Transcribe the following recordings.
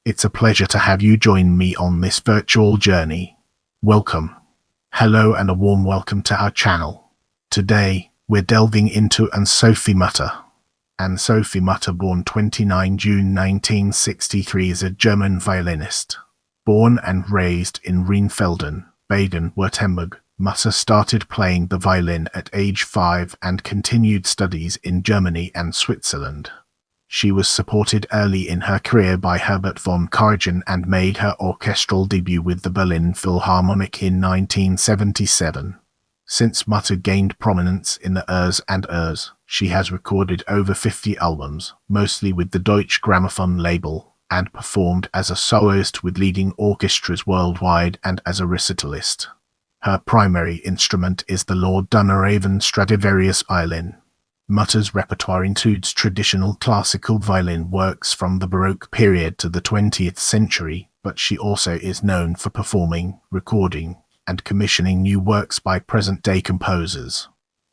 It's a pleasure to have you join me on this virtual journey. Welcome. Hello and a warm welcome to our channel. Today, we're delving into Anne-Sophie Mutter. Anne-Sophie Mutter, born 29 June 1963, is a German violinist. Born and raised in Rheinfelden, Baden-Württemberg, Mutter started playing the violin at age 5 and continued studies in Germany and Switzerland. She was supported early in her career by Herbert von Karajan and made her orchestral debut with the Berlin Philharmonic in 1977. Since Mutter gained prominence in the Urs and Ers, she has recorded over 50 albums, mostly with the Deutsche Grammophon label, and performed as a soloist with leading orchestras worldwide and as a recitalist. Her primary instrument is the Lord Dunn Stradivarius violin. Mutter's repertoire includes traditional classical violin works from the Baroque period to the 20th century, but she also is known for performing, recording, and commissioning new works by present-day composers.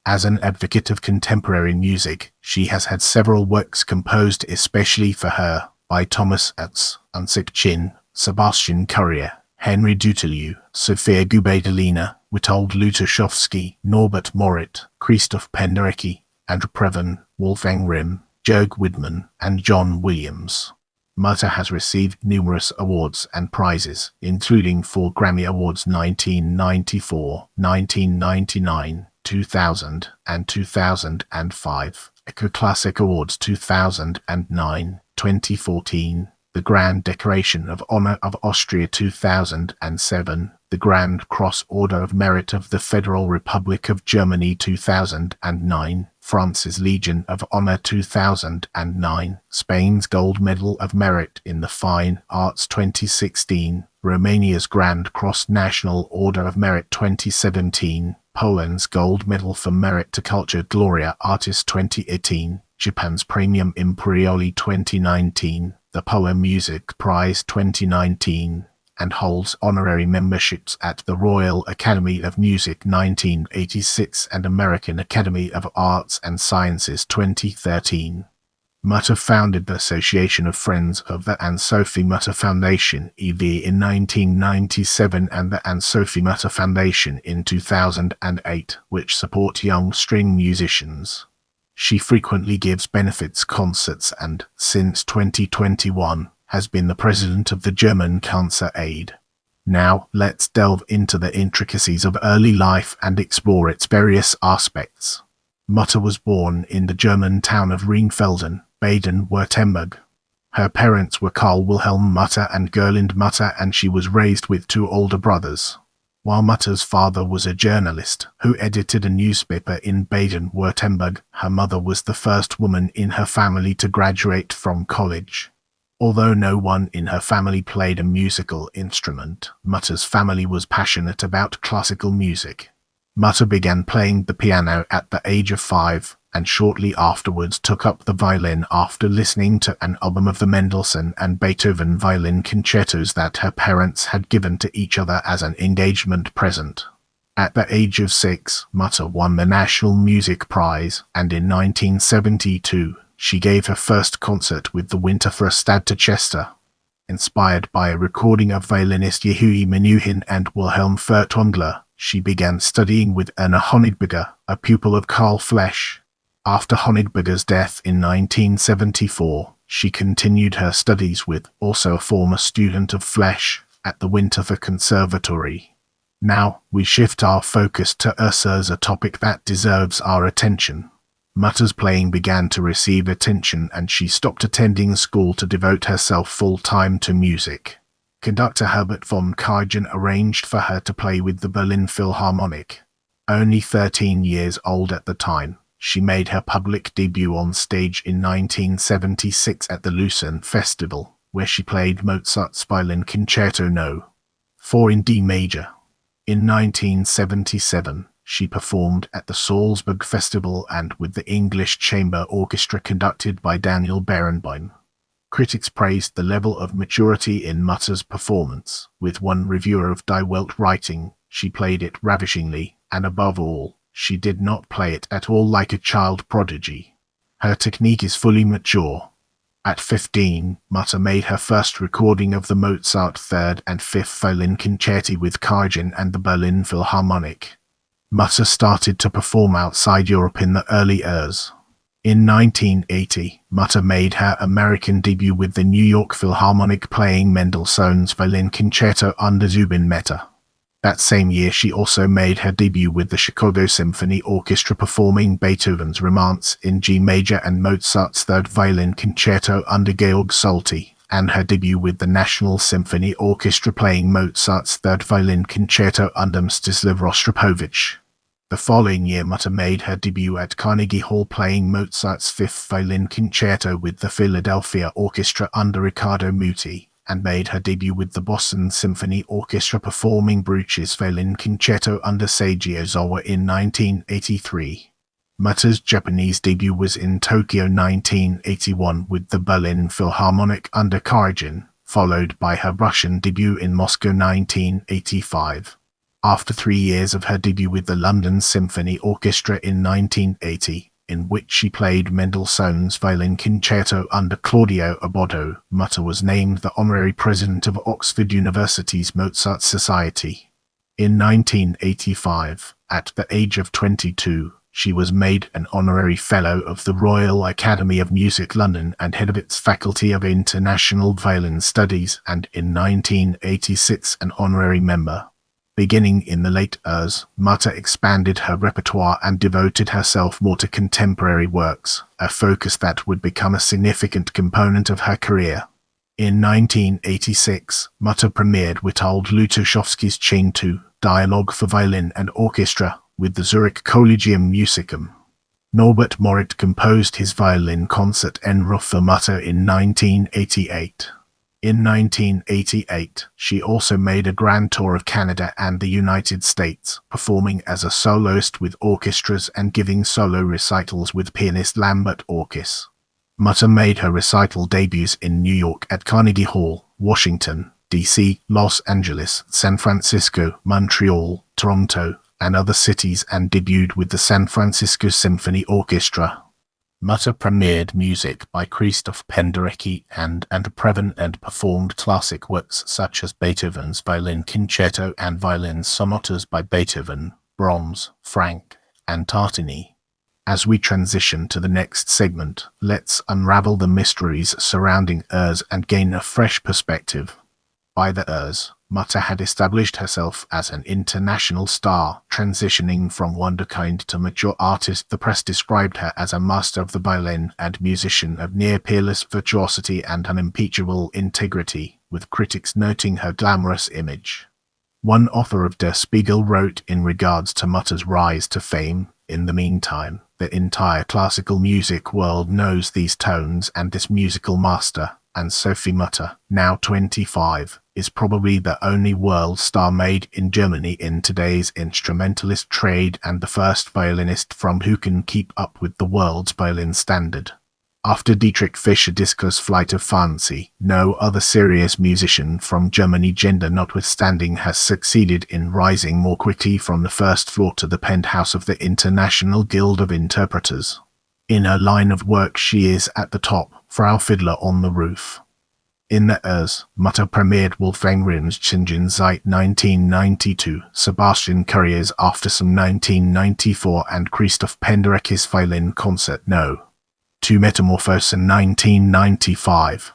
As an advocate of contemporary music, she has had several works composed especially for her by Thomas Adès, Unsuk Chin, Sebastian Currier, Henri Dutilleux, Sofia Gubaidulina, Witold Lutosławski, Norbert Moret, Krzysztof Penderecki, André Previn, Wolfgang Rihm, Jörg Widmann, and John Williams. Mutter has received numerous awards and prizes, including 4 Grammy Awards 1994, 1999, 2000, and 2005, Echo Classic Awards 2009, 2014, the Grand Decoration of Honor of Austria 2007, the Grand Cross Order of Merit of the Federal Republic of Germany 2009, France's Legion of Honor 2009, Spain's Gold Medal of Merit in the Fine Arts 2016, Romania's Grand Cross National Order of Merit 2017, Poland's Gold Medal for Merit to Culture Gloria Artist 2018, Japan's Premium Imperioli 2019, the Poem Music Prize 2019, and holds honorary memberships at the Royal Academy of Music 1986 and American Academy of Arts and Sciences 2013. Mutter founded the Association of Friends of the Anne-Sophie Mutter Foundation (EV) in 1997 and the Anne-Sophie Mutter Foundation in 2008, which support young string musicians. She frequently gives benefits concerts and, since 2021, has been the president of the German Cancer Aid. Now, let's delve into the intricacies of early life and explore its various aspects. Mutter was born in the German town of Rheinfelden, Baden-Württemberg. Her parents were Karl Wilhelm Mutter and Gerlinde Mutter, and she was raised with 2 older brothers. While Mutter's father was a journalist who edited a newspaper in Baden-Württemberg, her mother was the first woman in her family to graduate from college. Although no one in her family played a musical instrument, Mutter's family was passionate about classical music. Mutter began playing the piano at the age of 5, and shortly afterwards took up the violin after listening to an album of the Mendelssohn and Beethoven violin concertos that her parents had given to each other as an engagement present. At the age of 6, Mutter won the National Music Prize, and in 1972, she gave her first concert with the Winterthur Stadtorchester. Inspired by a recording of violinist Yehui Menuhin and Wilhelm Furtwängler, she began studying with Erna Honigberger, a pupil of Karl Flesch. After Honigberger's death in 1974, she continued her studies with, also a former student of Flesch, at the Winterthur Conservatory. Now, we shift our focus to Ursers, a topic that deserves our attention. Mutter's playing began to receive attention and she stopped attending school to devote herself full-time to music. Conductor Herbert von Karajan arranged for her to play with the Berlin Philharmonic. Only 13 years old at the time, she made her public debut on stage in 1976 at the Lucerne Festival, where she played Mozart's Violin Concerto No. 4 in D major. In 1977, she performed at the Salzburg Festival and with the English Chamber Orchestra conducted by Daniel Barenboim. Critics praised the level of maturity in Mutter's performance, with one reviewer of Die Welt writing, "She played it ravishingly, and above all, she did not play it at all like a child prodigy. Her technique is fully mature." At 15, Mutter made her first recording of the Mozart third and fifth violin concerti with Karajan and the Berlin Philharmonic. Mutter started to perform outside Europe in the early years. In 1980, Mutter made her American debut with the New York Philharmonic playing Mendelssohn's Violin Concerto under Zubin Mehta. That same year she also made her debut with the Chicago Symphony Orchestra performing Beethoven's Romanze in G major and Mozart's Third Violin Concerto under Georg Solti, and her debut with the National Symphony Orchestra playing Mozart's Third Violin Concerto under Mstislav Rostropovich. The following year Mutter made her debut at Carnegie Hall playing Mozart's Fifth Violin Concerto with the Philadelphia Orchestra under Riccardo Muti, and made her debut with the Boston Symphony Orchestra performing Bruch's Violin Concerto under Seiji Ozawa in 1983. Mutter's Japanese debut was in Tokyo 1981 with the Berlin Philharmonic under Karajan, followed by her Russian debut in Moscow 1985. After 3 years of her debut with the London Symphony Orchestra in 1980, in which she played Mendelssohn's Violin Concerto under Claudio Abbado, Mutter was named the honorary president of Oxford University's Mozart Society. In 1985, at the age of 22, she was made an honorary fellow of the Royal Academy of Music London and head of its Faculty of International Violin Studies, and in 1986 an honorary member. Beginning in the late years, Mutter expanded her repertoire and devoted herself more to contemporary works, a focus that would become a significant component of her career. In 1986, Mutter premiered Witold Lutosławski's Chain 2, Dialogue for Violin and Orchestra, with the Zurich Collegium Musicum. Norbert Moret composed his violin concert En route for Mutter in 1988. In 1988, she also made a grand tour of Canada and the United States, performing as a soloist with orchestras and giving solo recitals with pianist Lambert Orkis. Mutter made her recital debuts in New York at Carnegie Hall, Washington, D.C., Los Angeles, San Francisco, Montreal, Toronto, and other cities, and debuted with the San Francisco Symphony Orchestra. Mutter premiered music by Krzysztof Penderecki and André Previn and performed classic works such as Beethoven's Violin Concerto and violin sonatas by Beethoven, Brahms, Franck, and Tartini. As we transition to the next segment, let's unravel the mysteries surrounding Urs and gain a fresh perspective. By the Urs, Mutter had established herself as an international star, transitioning from wonderkind to mature artist. The press described her as a master of the violin and musician of near-peerless virtuosity and unimpeachable integrity, with critics noting her glamorous image. One author of Der Spiegel wrote in regards to Mutter's rise to fame, "In the meantime, the entire classical music world knows these tones, and this musical master, Anne-Sophie Mutter, now 25, is probably the only world star made in Germany in today's instrumentalist trade and the first violinist from who can keep up with the world's violin standard." After Dietrich Fischer-Dieskau's Flight of Fancy, no other serious musician from Germany, gender notwithstanding, has succeeded in rising more quickly from the first floor to the penthouse of the International Guild of Interpreters. In her line of work she is at the top, Frau Fiddler on the Roof. In the Urs, Mutter premiered Wolfgang Rihm's Chingen seit 1992, Sebastian Currier's After Some 1994, and Krzysztof Penderecki's Violin Concert No. 2 Metamorphose in 1995.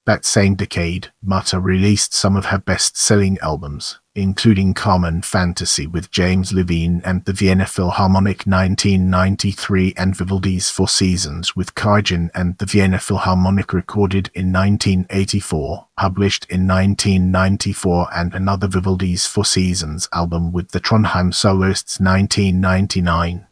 That same decade, Mutter released some of her best-selling albums, including Carmen Fantasy with James Levine and the Vienna Philharmonic 1993 and Vivaldi's Four Seasons with Karajan and the Vienna Philharmonic recorded in 1984, published in 1994, and another Vivaldi's Four Seasons album with the Trondheim Soloists 1999.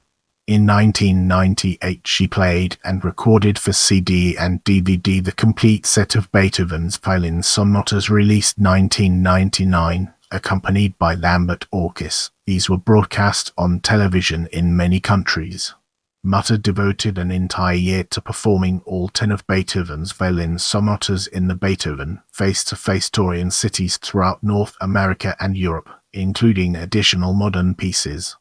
In 1998 she played and recorded for CD and DVD the complete set of Beethoven's violin sonatas released 1999, accompanied by Lambert Orkis. These were broadcast on television in many countries. Mutter devoted an entire year to performing all 10 of Beethoven's violin sonatas in the Beethoven face-to-face tour in cities throughout North America and Europe, including additional modern pieces.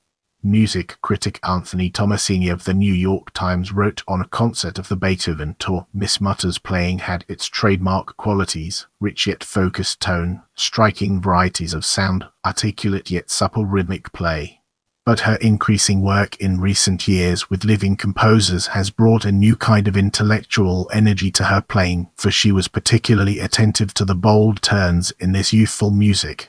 Music critic Anthony Tomasini of the New York Times wrote on a concert of the Beethoven tour, Miss Mutter's playing had its trademark qualities: rich yet focused tone, striking varieties of sound, articulate yet supple rhythmic play. But her increasing work in recent years with living composers has brought a new kind of intellectual energy to her playing, for she was particularly attentive to the bold turns in this youthful music.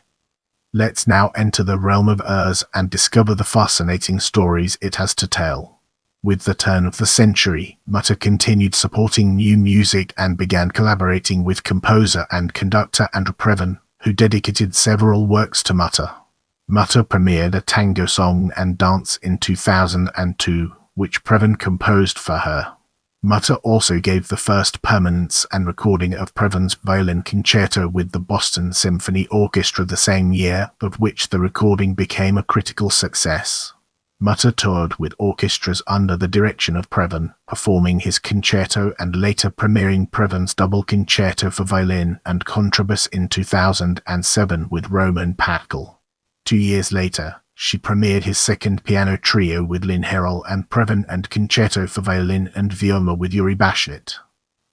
Let's now enter the realm of airs and discover the fascinating stories it has to tell. With the turn of the century, Mutter continued supporting new music and began collaborating with composer and conductor André Previn, who dedicated several works to Mutter. Mutter premiered a tango song and dance in 2002, which Previn composed for her. Mutter also gave the first permanence and recording of Previn's violin concerto with the Boston Symphony Orchestra the same year, of which the recording became a critical success. Mutter toured with orchestras under the direction of Previn, performing his concerto and later premiering Previn's double concerto for violin and contrabass in 2007 with Roman Packel. 2 years later, she premiered his second piano trio with Lynn Herrell and Previn and concerto for violin and viola with Yuri Bashlet.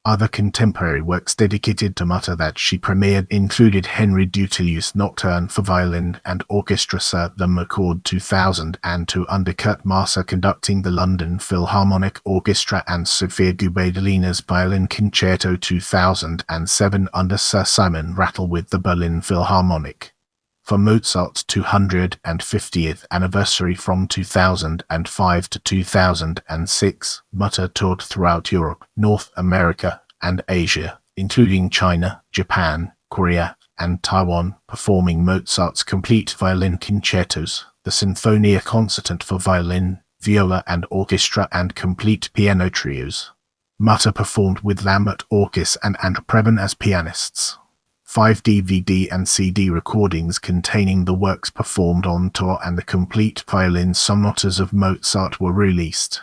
Other contemporary works dedicated to Mutter that she premiered included Henri Dutilleux's Nocturne for violin and orchestra Sir the McCord 2002 under Kurt Masser conducting the London Philharmonic Orchestra and Sofia Gubaidulina's Violin Concerto 2007 under Sir Simon Rattle with the Berlin Philharmonic. For Mozart's 250th anniversary from 2005 to 2006, Mutter toured throughout Europe, North America, and Asia, including China, Japan, Korea, and Taiwan, performing Mozart's complete violin concertos, the Sinfonia Concertante for violin, viola and orchestra, and complete piano trios. Mutter performed with Lambert Orkis and André Previn as pianists. 5 DVD and CD recordings containing the works performed on tour and the complete violin sonatas of Mozart were released.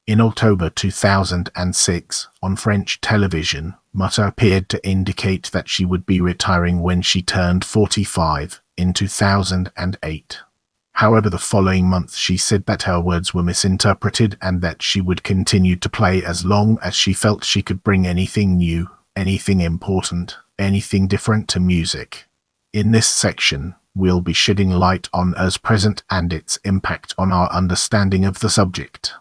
In October 2006, on French television, Mutter appeared to indicate that she would be retiring when she turned 45, in 2008. However, the following month she said that her words were misinterpreted and that she would continue to play as long as she felt she could bring anything new, anything important, anything different to music. In this section, we'll be shedding light on Airs present and its impact on our understanding of the subject.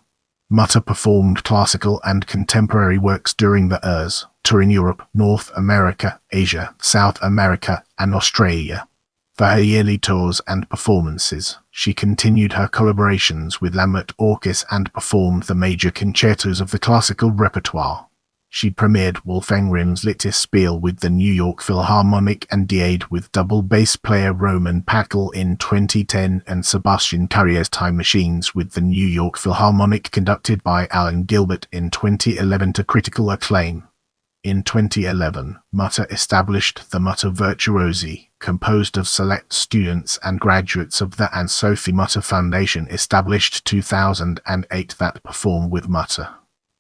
Mutter performed classical and contemporary works during the Airs tour in Europe, North America, Asia, South America, and Australia. For her yearly tours and performances, she continued her collaborations with Lambert Orkis and performed the major concertos of the classical repertoire. She premiered Wolfgang Rihm's Lichtspiel with the New York Philharmonic and Diade with double bass player Roman Packel in 2010 and Sebastian Currier's Time Machines with the New York Philharmonic conducted by Alan Gilbert in 2011 to critical acclaim. In 2011, Mutter established the Mutter Virtuosi, composed of select students and graduates of the Anne-Sophie Mutter Foundation established 2008 that perform with Mutter.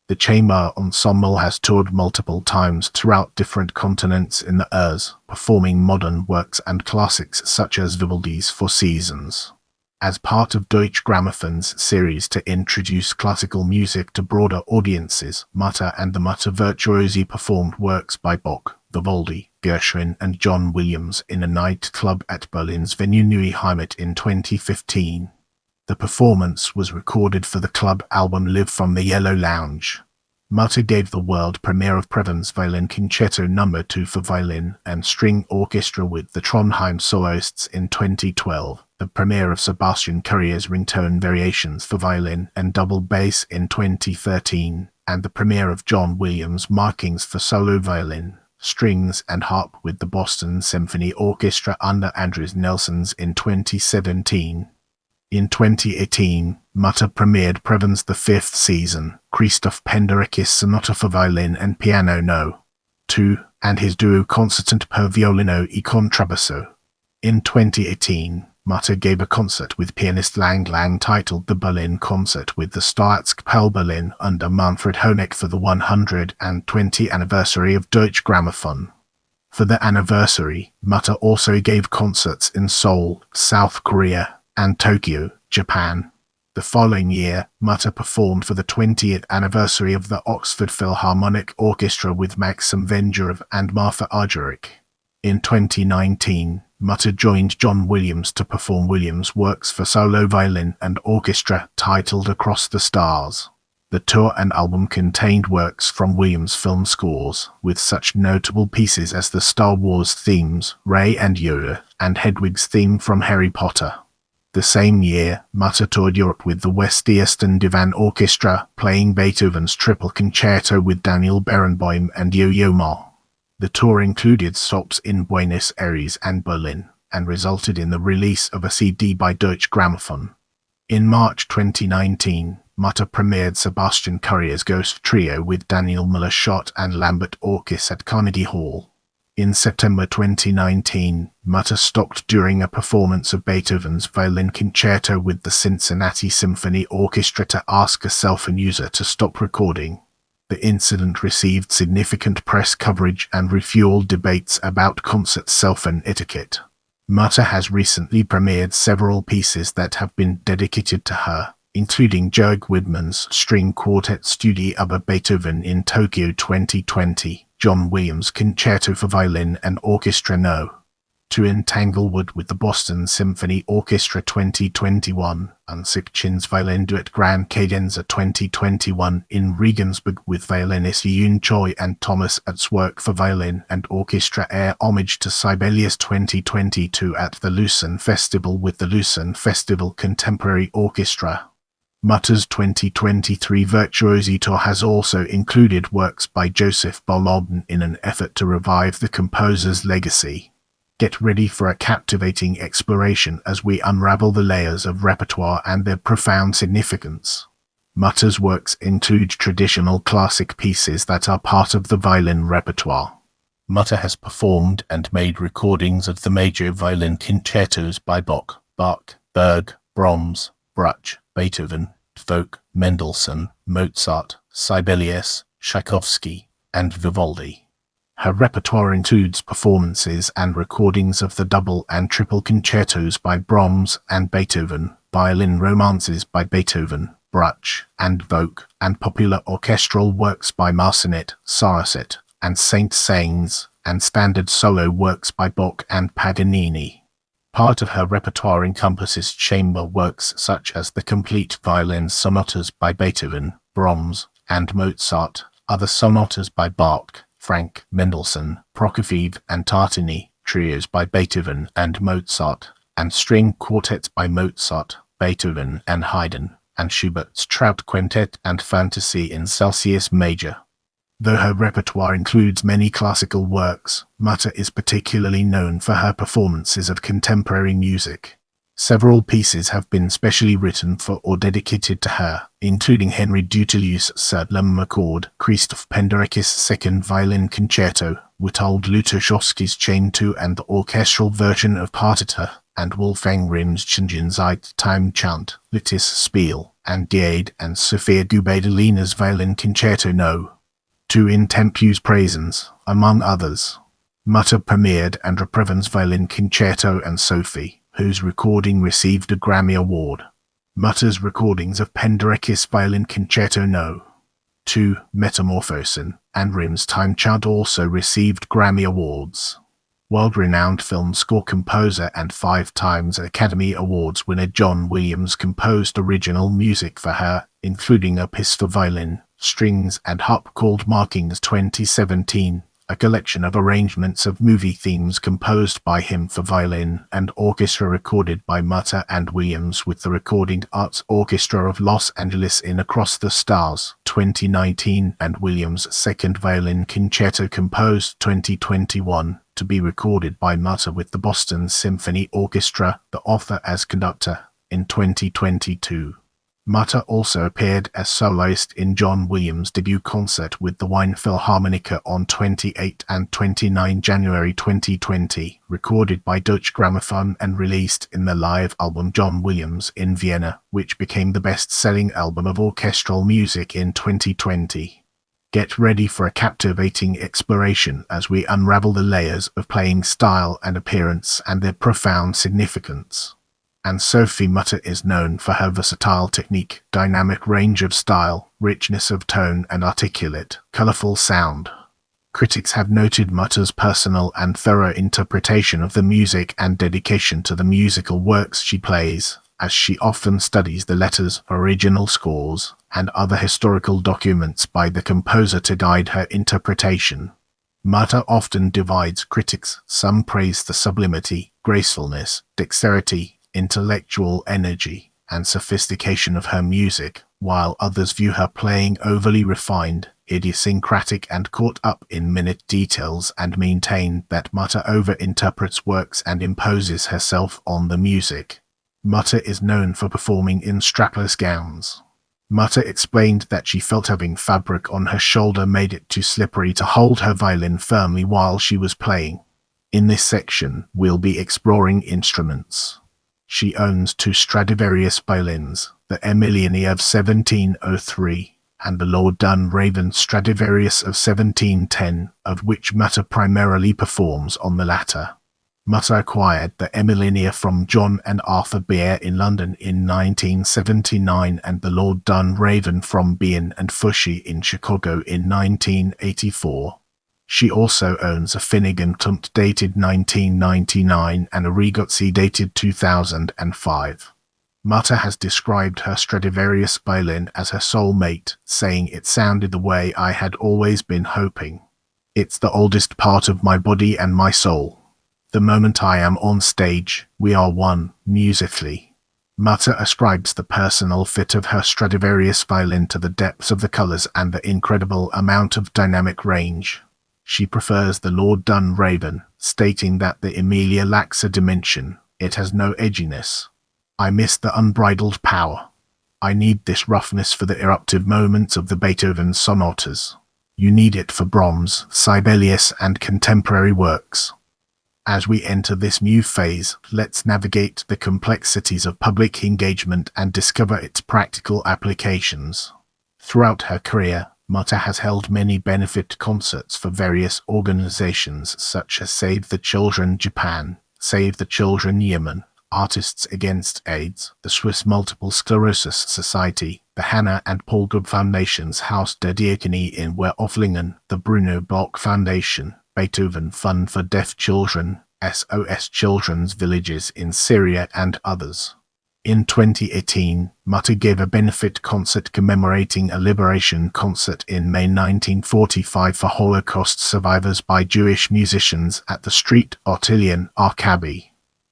The chamber ensemble has toured multiple times throughout different continents in the Airs, performing modern works and classics such as Vivaldi's Four Seasons. As part of Deutsche Grammophon's series to introduce classical music to broader audiences, Mutter and the Mutter Virtuosi performed works by Bach, Vivaldi, Gershwin and John Williams in a nightclub at Berlin's Venue Neue Heimat in 2015. The performance was recorded for the club album Live from the Yellow Lounge. Mutter gave the world premiere of Previn's Violin Concerto No. 2 for violin and string orchestra with the Trondheim Soloists in 2012, the premiere of Sebastian Currier's Ringtone Variations for violin and double bass in 2013, and the premiere of John Williams' Markings for solo violin, strings and harp with the Boston Symphony Orchestra under Andreas Nelsons in 2017. In 2018, Mutter premiered Previn's The Fifth Season, Krzysztof Penderecki's Sonata for Violin and Piano No. 2, and his duo Concertante per Violino e Contrabbasso. In 2018, Mutter gave a concert with pianist Lang Lang titled The Berlin Concert with the Staatskapelle Berlin under Manfred Honeck for the 120th anniversary of Deutsche Grammophon. For the anniversary, Mutter also gave concerts in Seoul, South Korea, and Tokyo, Japan. The following year, Mutter performed for the 20th anniversary of the Oxford Philharmonic Orchestra with Maxim Vengerov and Martha Argerich. In 2019, Mutter joined John Williams to perform Williams' works for solo violin and orchestra titled Across the Stars. The tour and album contained works from Williams' film scores, with such notable pieces as the Star Wars themes, Ray and Yoda, and Hedwig's theme from Harry Potter. The same year, Mutter toured Europe with the West Eastern Divan Orchestra, playing Beethoven's Triple Concerto with Daniel Barenboim and Yo-Yo Ma. The tour included stops in Buenos Aires and Berlin, and resulted in the release of a CD by Deutsche Grammophon. In March 2019, Mutter premiered Sebastian Currier's Ghost Trio with Daniel Müller-Schott and Lambert Orkis at Carnegie Hall. In September 2019, Mutter stopped during a performance of Beethoven's Violin Concerto with the Cincinnati Symphony Orchestra to ask a cell phone user to stop recording. The incident received significant press coverage and refueled debates about concert cell phone etiquette. Mutter has recently premiered several pieces that have been dedicated to her, including Jörg Widmann's String Quartet Study über Beethoven in Tokyo 2020, John Williams' Concerto for Violin and Orchestra No. 2 in Tanglewood with the Boston Symphony Orchestra 2021, Unsuk Chin's Violin Duet Grand Cadenza 2021 in Regensburg with violinist Yoon Choi and Thomas Adès' work for violin and orchestra Air Homage to Sibelius 2022 at the Lucerne Festival with the Lucerne Festival Contemporary Orchestra. Mutter's 2023 Virtuosi Tour has also included works by Joseph Bolobin in an effort to revive the composer's legacy. Get ready for a captivating exploration as we unravel the layers of repertoire and their profound significance. Mutter's works include traditional classic pieces that are part of the violin repertoire. Mutter has performed and made recordings of the major violin concertos by Bach, Berg, Brahms, Bruch, Beethoven, Folk, Mendelssohn, Mozart, Sibelius, Tchaikovsky, and Vivaldi. Her repertoire includes performances and recordings of the double and triple concertos by Brahms and Beethoven, violin romances by Beethoven, Bruch, and Folk, and popular orchestral works by Massenet, Saracet, and Saint-Saëns, and standard solo works by Bach and Paganini. Part of her repertoire encompasses chamber works such as the complete violin sonatas by Beethoven, Brahms, and Mozart, other sonatas by Bach, Frank, Mendelssohn, Prokofiev, and Tartini, trios by Beethoven and Mozart, and string quartets by Mozart, Beethoven, and Haydn, and Schubert's Traut Quintet and Fantasy in Celsius Major. Though her repertoire includes many classical works, Mutter is particularly known for her performances of contemporary music. Several pieces have been specially written for or dedicated to her, including Henri Dutilleux's Serdlam Accord, Krzysztof Penderecki's Second Violin Concerto, Witold Lutosławski's Chain 2 and the orchestral version of Partitur, and Wolfgang Rihm's Zeit Time Chant, Litis Spiel, and Diade and Sofia Gubaidulina's Violin Concerto No. 2 in Tempus Praesens, among others. Mutter premiered André Previn's Violin Concerto and Sophie, whose recording received a Grammy Award. Mutter's recordings of Penderecki's Violin Concerto No. 2, Metamorphosen, and Rihm's Time Chant also received Grammy Awards. World-renowned film score composer and 5 times Academy Awards winner John Williams composed original music for her, including a piece for violin, strings, and harp called Markings 2017, a collection of arrangements of movie themes composed by him for violin and orchestra recorded by Mutter and Williams with the Recording Arts Orchestra of Los Angeles in Across the Stars 2019 and Williams' Second Violin Concerto composed 2021, to be recorded by Mutter with the Boston Symphony Orchestra, the author as conductor, in 2022. Mutter also appeared as soloist in John Williams' debut concert with the Wien Philharmonic on 28 and 29 January 2020, recorded by Deutsche Grammophon and released in the live album John Williams in Vienna, which became the best-selling album of orchestral music in 2020. Get ready for a captivating exploration as we unravel the layers of playing style and appearance and their profound significance. Anne-Sophie Mutter is known for her versatile technique, dynamic range of style, richness of tone, and articulate, colorful sound. Critics have noted Mutter's personal and thorough interpretation of the music and dedication to the musical works she plays, as she often studies the letters, original scores, and other historical documents by the composer to guide her interpretation. Mutter often divides critics. Some praise the sublimity, gracefulness, dexterity, intellectual energy, and sophistication of her music, while others view her playing overly refined, idiosyncratic, and caught up in minute details, and maintain that Mutter over-interprets works and imposes herself on the music. Mutter is known for performing in strapless gowns. Mutter explained that she felt having fabric on her shoulder made it too slippery to hold her violin firmly while she was playing. In this section, we'll be exploring instruments. She owns 2 Stradivarius violins, the Emiliani of 1703, and the Lord Dunn Raven Stradivarius of 1710, of which Mutter primarily performs on the latter. Mutter acquired the Emiliania from John and Arthur Beer in London in 1979 and the Lord Dunn Raven from Bien and Fuschi in Chicago in 1984. She also owns a Finnegan Tumt dated 1999 and a Rigozzi dated 2005. Mutter has described her Stradivarius violin as her soulmate, saying it sounded the way I had always been hoping. It's the oldest part of my body and my soul. The moment I am on stage, we are one, musically. Mutter ascribes the personal fit of her Stradivarius violin to the depths of the colors and the incredible amount of dynamic range. She prefers the Lord Dunn Raven, stating that the Emilia lacks a dimension, it has no edginess. I miss the unbridled power. I need this roughness for the eruptive moments of the Beethoven sonatas. You need it for Brahms, Sibelius, and contemporary works. As we enter this new phase, let's navigate the complexities of public engagement and discover its practical applications. Throughout her career, Mutter has held many benefit concerts for various organizations such as Save the Children Japan, Save the Children Yemen, Artists Against AIDS, the Swiss Multiple Sclerosis Society, the Hannah and Paul Gubb Foundation's Haus der Diakonie in Wehroflingen, the Bruno Bloch Foundation, Beethoven Fund for Deaf Children, SOS Children's Villages in Syria, and others. In 2018, Mutter gave a benefit concert commemorating a liberation concert in May 1945 for Holocaust survivors by Jewish musicians at the Street Artilleon Arkabi.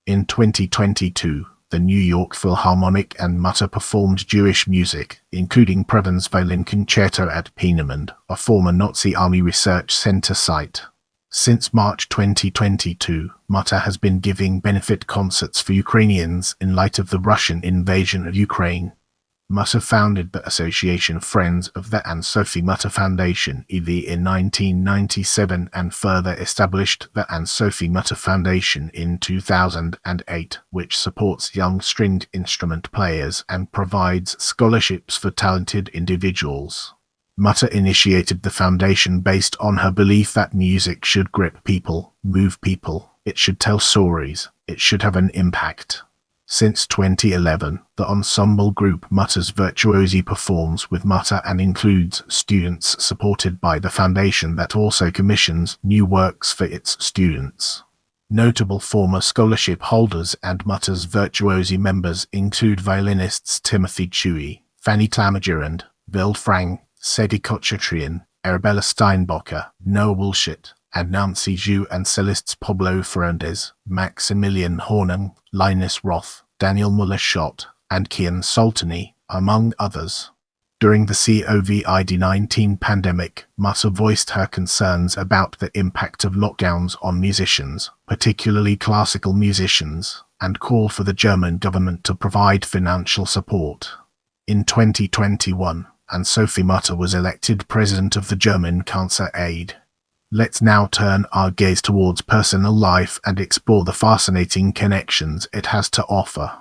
In 2022, the New York Philharmonic and Mutter performed Jewish music, including Previn's Violin Concerto at Peenemünde, a former Nazi Army Research Center site. Since March 2022, Mutter has been giving benefit concerts for Ukrainians in light of the Russian invasion of Ukraine. Mutter founded the association Friends of the Anne-Sophie Mutter Foundation (EV) in 1997 and further established the Anne-Sophie Mutter Foundation in 2008, which supports young stringed instrument players and provides scholarships for talented individuals. Mutter initiated the foundation based on her belief that music should grip people, move people, it should tell stories, it should have an impact. Since 2011, the ensemble group Mutter's Virtuosi performs with Mutter and includes students supported by the foundation that also commissions new works for its students. Notable former scholarship holders and Mutter's Virtuosi members include violinists Timothy Chewy, Fanny Tlamajirand, Bill Frang, Sedi Kochatrian, Arabella Steinbacher, Noah Woolshit, and Nancy Zhu, and cellists Pablo Fernández, Maximilian Hornung, Linus Roth, Daniel Muller-Schott, and Kian Soltani, among others. During the COVID-19 pandemic, Mutter voiced her concerns about the impact of lockdowns on musicians, particularly classical musicians, and called for the German government to provide financial support. In 2021, Anne-Sophie Mutter was elected president of the German Cancer Aid. Let's now turn our gaze towards personal life and explore the fascinating connections it has to offer.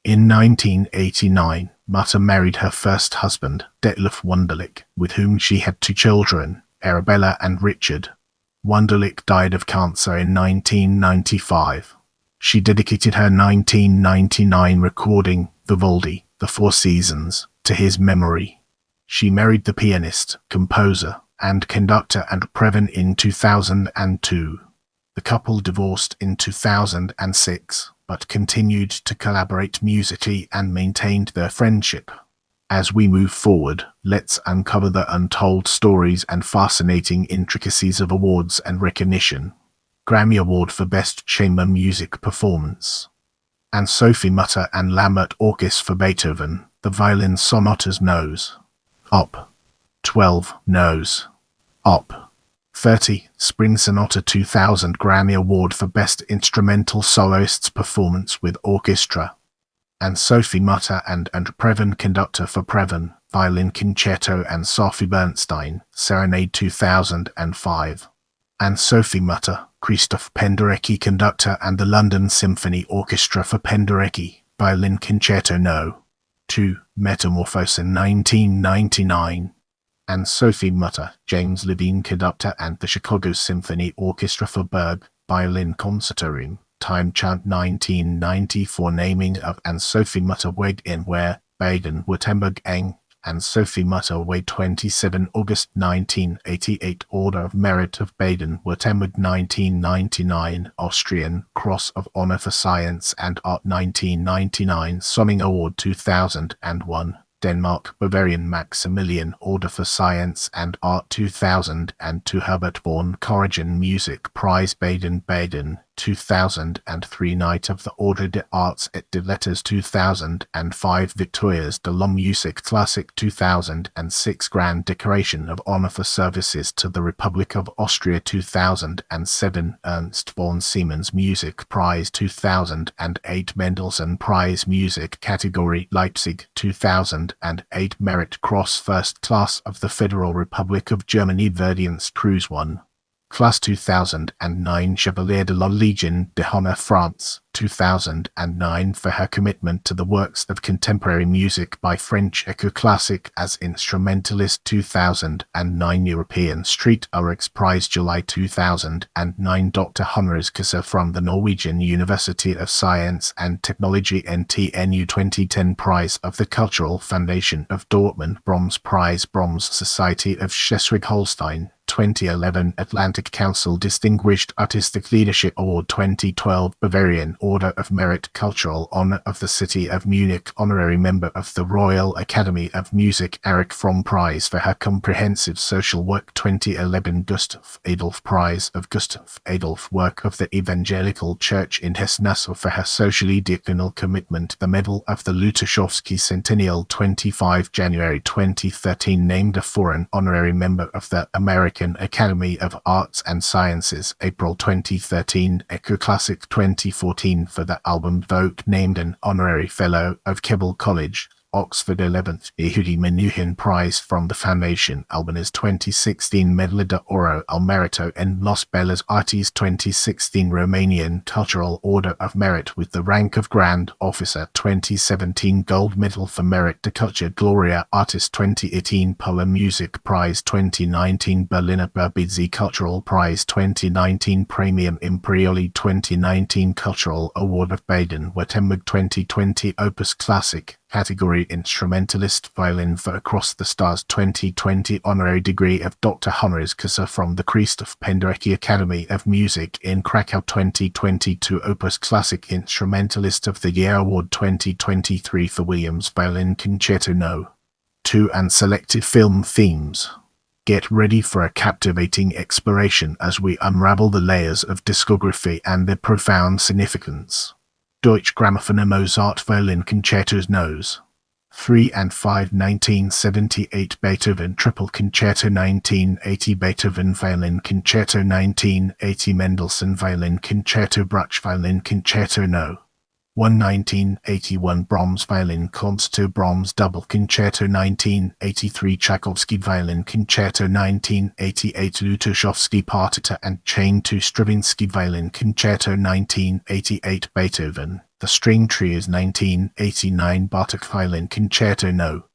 In 1989, Mutter married her first husband, Detlef Wunderlich, with whom she had 2 children, Arabella and Richard. Wunderlich died of cancer in 1995. She dedicated her 1999 recording, Vivaldi, The Four Seasons, to his memory. She married the pianist, composer, and conductor André Previn in 2002. The couple divorced in 2006, but continued to collaborate musically and maintained their friendship. As we move forward, let's uncover the untold stories and fascinating intricacies of awards and recognition. Grammy Award for Best Chamber Music Performance. Anne-Sophie Mutter and Lambert Orchestra for Beethoven, the violin sonatas Nos. Op. 12, Nos. Op. 30, Spring Sonata 2000 Grammy Award for Best Instrumental Soloist's Performance with Orchestra. Anne-Sophie Mutter and André Previn conductor for Previn, Violin Concerto and Sophie Bernstein, Serenade 2005. Anne-Sophie Mutter, Krzysztof Penderecki conductor and the London Symphony Orchestra for Penderecki, Violin Concerto No. 2, Metamorphose in 1999. Anne-Sophie Mutter, James Levine conductor and the Chicago Symphony Orchestra for Berg, Violin Concertorium, Time Chant 1994. Naming of Anne-Sophie Mutter weighed in where, Baden-Württemberg Eng, Anne-Sophie Mutter weighed 27 August 1988. Order of Merit of Baden-Württemberg 1999. Austrian Cross of Honor for Science and Art 1999. Somming Award 2001. Denmark Bavarian Maximilian Order for Science and Art 2002. Herbert von Karajan Music Prize Baden-Baden 2003. Knight of the Order des Arts et des Lettres 2005. Victorias de la Musique Classique 2006. Grand Decoration of Honor for Services to the Republic of Austria 2007. Ernst von Siemens Music Prize 2008. Mendelssohn Prize Music Category Leipzig 2008. Merit Cross First Class of the Federal Republic of Germany Verdienst Cruise 1. Class 2009. Chevalier de la Légion d'Honneur France 2009 for her commitment to the works of contemporary music by French Ecoclassic as instrumentalist. 2009. European Street Urix Prize July 2009. Dr. Honoris Causa from the Norwegian University of Science and Technology NTNU 2010. Prize of the Cultural Foundation of Dortmund. Bronze Prize Bronze Society of Schleswig-Holstein 2011. Atlantic Council Distinguished Artistic Leadership Award 2012. Bavarian Order of Merit Cultural Honor of the City of Munich. Honorary Member of the Royal Academy of Music Erich Fromm Prize for her comprehensive social work 2011. Gustav Adolf Prize of Gustav Adolf Work of the Evangelical Church in Hesse-Nassau for her socially diaconal commitment. The Medal of the Lutosławski Centennial 25 January 2013. Named a foreign honorary member of the American Academy of Arts and Sciences April 2013. Ecoclassic 2014 for the album Vogue. Named an honorary fellow of Keble College, Oxford. 11th Yehudi Menuhin Prize from the Foundation Albanese 2016. Medalla de Oro al Merito en Los Bellas Artes 2016. Romanian Cultural Order of Merit with the rank of Grand Officer 2017. Gold Medal for Merit de Culture Gloria Artist 2018. Polar Music Prize 2019. Berliner Berbizzi Cultural Prize 2019. Premium Imperioli 2019. Cultural Award of Baden-Württemberg 2020. Opus Classic Category Instrumentalist Violin for Across the Stars 2020. Honorary degree of Dr. Honoris Causa from the Krzysztof Penderecki Academy of Music in Krakow 2022. Opus Classic Instrumentalist of the Year Award 2023 for Williams Violin Concerto No. 2 and selected film themes. Get ready for a captivating exploration as we unravel the layers of discography and their profound significance. Deutsche Grammophon Mozart Violin Concertos Nos. 3 and 5 1978 Beethoven Triple Concerto 1980 Beethoven Violin Concerto 1980 Mendelssohn Violin Concerto Bruch Violin Concerto No. 1 1981 Brahms Violin Concerto Brahms Double Concerto 1983 Tchaikovsky Violin Concerto 1988 Lutosławski Partita and Chain 2 Stravinsky Violin Concerto 1988 Beethoven The String Trios 1989 Bartók Violin Concerto No.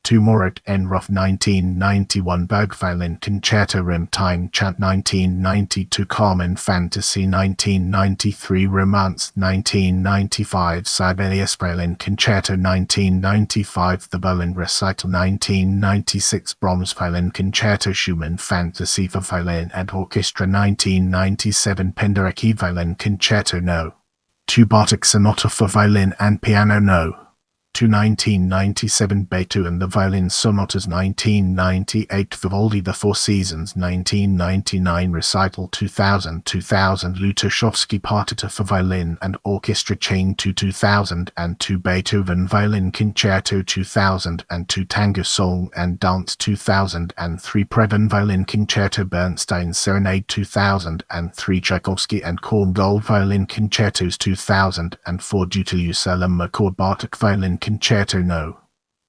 2 Moret Enroth 1991 Berg Violin Concerto Rim Time Chant 1992 Carmen Fantasy 1993 Romance 1995 Sibelius Violin Concerto 1995 The Berlin Recital 1996 Brahms Violin Concerto Schumann Fantasy for Violin and Orchestra 1997 Penderecki Violin Concerto No. 2 Bartók Sonata for Violin and Piano No. 2 1997 Beethoven The Violin Sonatas 1998 Vivaldi The Four Seasons 1999 Recital 2000 Lutosławski Partita for Violin and Orchestra Chain 2002 Beethoven Violin Concerto 2002 Tango Song and Dance 2003 Previn Violin Concerto Bernstein Serenade 2003 Tchaikovsky and Korngold Violin Concertos 2004 Dutilleux Salome Accord Bartók Violin Concerto No.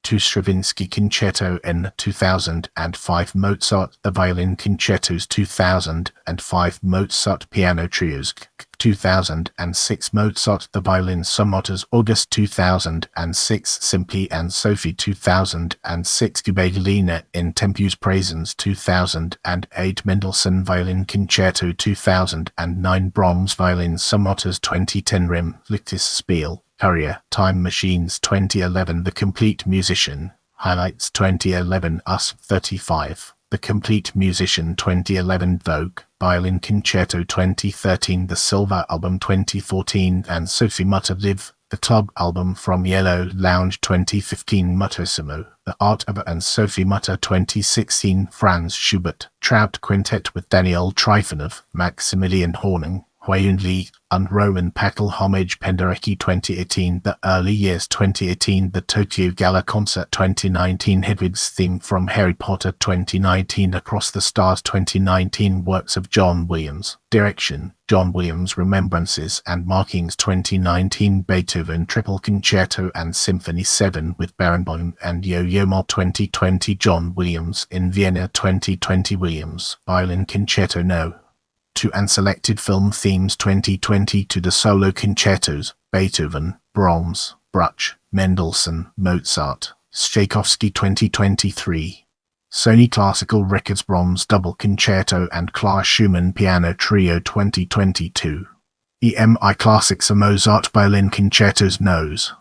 2 Stravinsky Concerto N 2005 Mozart The Violin Concertos 2005 Mozart Piano Trios 2006 Mozart The Violin Sonatas August 2006 Simply Anne-Sophie 2006 Gubaidulina in Tempus Praesens 2008 Mendelssohn Violin Concerto 2009 Brahms Violin Sonatas 2010 Rihm Lichtes Spiel Currier, Time Machines 2011 The Complete Musician, Highlights 2011 US 35, The Complete Musician 2011 Vogue, Violin Concerto 2013 The Silver Album 2014 Anne-Sophie Mutter Live, The Club Album from Yellow Lounge 2015 Muttersimo, The Art of Anne-Sophie Mutter 2016 Franz Schubert, Trout Quintet with Daniel Trifonov, Maximilian Horning, Huiyun Li, and Roman Packel Homage Penderecki 2018 The Early Years 2018 The Tokyo Gala Concert 2019 Hedwig's Theme from Harry Potter 2019 Across the Stars 2019 Works of John Williams, Direction, John Williams Remembrances and Markings 2019 Beethoven Triple Concerto and Symphony 7 with Barenboim and Yo-Yo Ma 2020 John Williams in Vienna 2020 Williams, Violin Concerto No. 2 Unselected Film Themes 2020 to the Solo Concertos, Beethoven, Brahms, Bruch, Mendelssohn, Mozart, Tchaikovsky 2023. Sony Classical Records Brahms Double Concerto and Klaus Schumann Piano Trio 2022. EMI Classics of Mozart Violin Concertos Nos.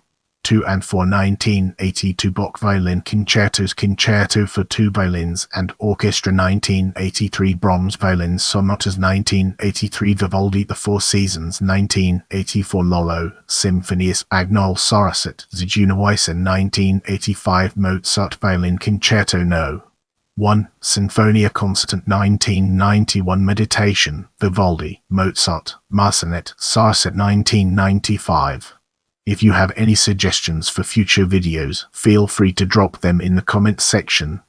2 and 4 1982 Bach Violin Concertos Concerto for 2 Violins and Orchestra 1983 Brahms Violin Sonatas 1983 Vivaldi The Four Seasons 1984 Lolo, Symphonies Agnol Soraset Zyguna Weissen 1985 Mozart Violin Concerto No. 1. Sinfonia Concertant 1991 Meditation, Vivaldi, Mozart, Marcinet, Soraset 1995. If you have any suggestions for future videos, feel free to drop them in the comments section.